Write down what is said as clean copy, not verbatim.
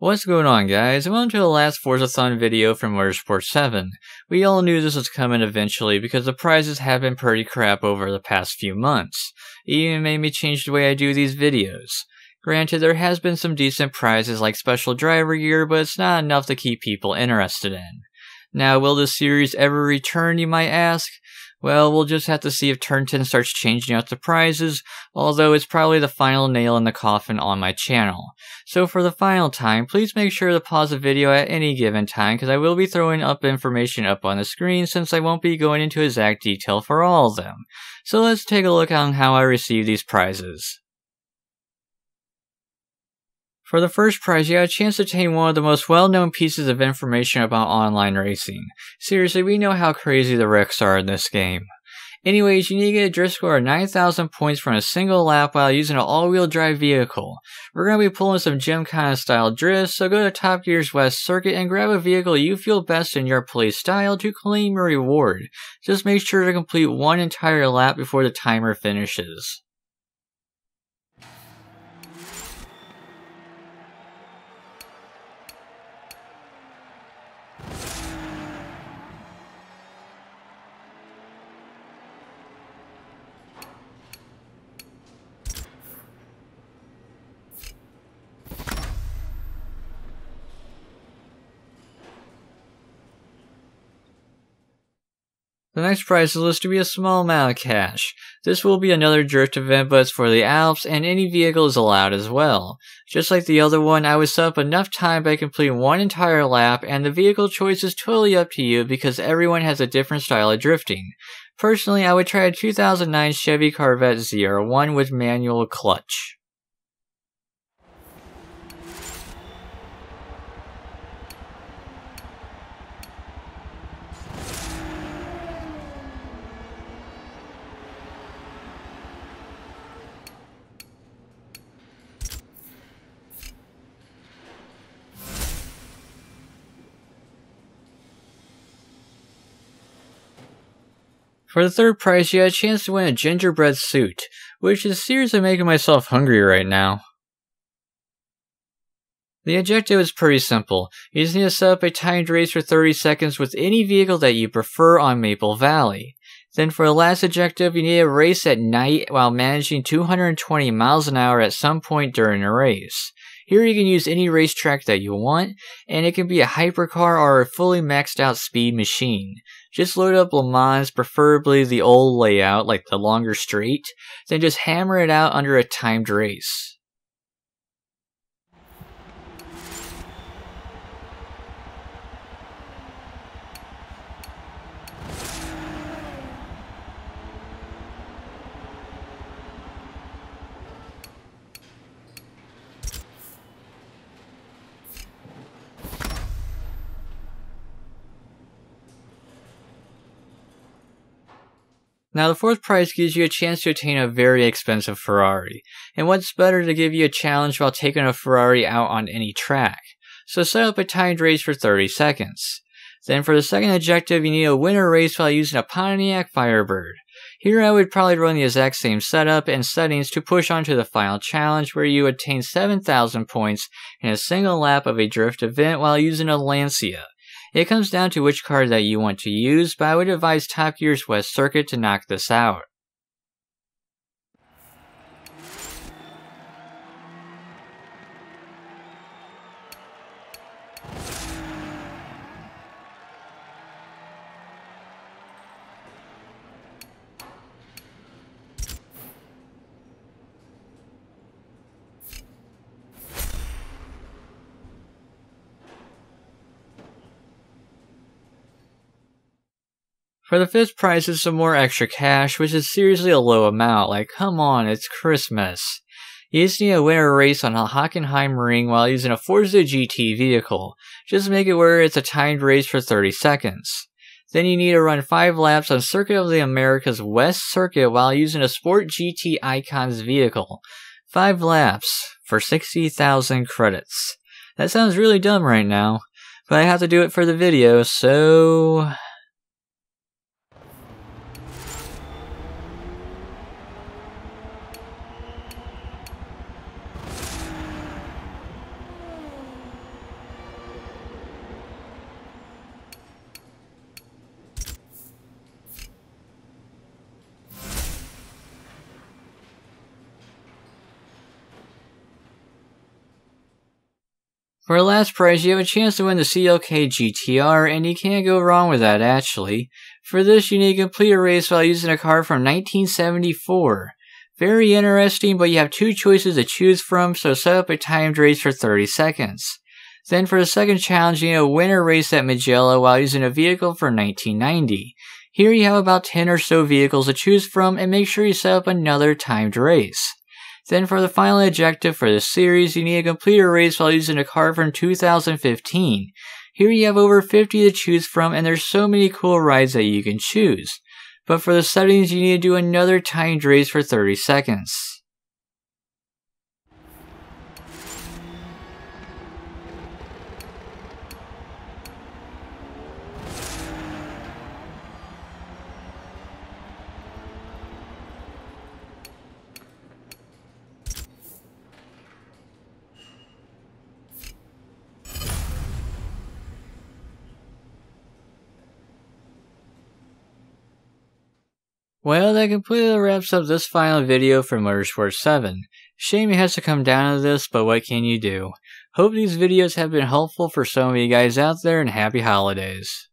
What's going on, guys, and welcome to the last Forzathon video from Motorsport 7. We all knew this was coming eventually because the prizes have been pretty crap over the past few months. It even made me change the way I do these videos. Granted, there has been some decent prizes like special driver gear, but it's not enough to keep people interested in. Now, will this series ever return, you might ask? Well, we'll just have to see if Turn 10 starts changing out the prizes, although it's probably the final nail in the coffin on my channel. So for the final time, please make sure to pause the video at any given time because I will be throwing up information up on the screen since I won't be going into exact detail for all of them. So let's take a look on how I received these prizes. For the first prize, you got a chance to obtain one of the most well-known pieces of information about online racing. Seriously, we know how crazy the wrecks are in this game. Anyways, you need to get a drift score of 9,000 points from a single lap while using an all-wheel drive vehicle. We're going to be pulling some Gymkhana style drifts, so go to Top Gear's West Circuit and grab a vehicle you feel best in your play style to claim your reward. Just make sure to complete one entire lap before the timer finishes. The next prize is listed to be a small amount of cash. This will be another drift event, but it's for the Alps, and any vehicle is allowed as well. Just like the other one, I would set up enough time by completing one entire lap, and the vehicle choice is totally up to you because everyone has a different style of drifting. Personally, I would try a 2009 Chevy Corvette ZR1 with manual clutch. For the third prize, you had a chance to win a Gingerbread suit, which is seriously making myself hungry right now. The objective is pretty simple. You just need to set up a timed race for 30 seconds with any vehicle that you prefer on Maple Valley. Then for the last objective, you need to race at night while managing 220 miles an hour at some point during the race. Here you can use any racetrack that you want, and it can be a hypercar or a fully maxed out speed machine. Just load up Le Mans, preferably the old layout, like the longer straight, then just hammer it out under a timed race. Now the fourth prize gives you a chance to obtain a very expensive Ferrari, and what's better to give you a challenge while taking a Ferrari out on any track. So set up a timed race for 30 seconds. Then for the second objective, you need to win a race while using a Pontiac Firebird. Here I would probably run the exact same setup and settings to push on to the final challenge where you attain 7,000 points in a single lap of a drift event while using a Lancia. It comes down to which car that you want to use, but I would advise Top Gear's West Circuit to knock this out. For the fifth prize is some more extra cash, which is seriously a low amount, like come on, it's Christmas. You just need to win a race on a Hockenheimring while using a Forza GT vehicle. Just make it where it's a timed race for 30 seconds. Then you need to run 5 laps on Circuit of the Americas West Circuit while using a Sport GT Icons vehicle. 5 laps for 60,000 credits. That sounds really dumb right now, but I have to do it for the video, so... For the last prize, you have a chance to win the CLK GTR, and you can't go wrong with that actually. For this, you need to complete a race while using a car from 1974. Very interesting, but you have two choices to choose from, so set up a timed race for 30 seconds. Then for the second challenge, you need to win a race at Mugello while using a vehicle for 1990. Here you have about 10 or so vehicles to choose from, and make sure you set up another timed race. Then for the final objective for this series, you need to complete a race while using a car from 2015. Here you have over 50 to choose from, and there's so many cool rides that you can choose. But for the settings, you need to do another timed race for 30 seconds. Well, that completely wraps up this final video for Motorsport 7. Shame it has to come down to this, but what can you do? Hope these videos have been helpful for some of you guys out there, and happy holidays.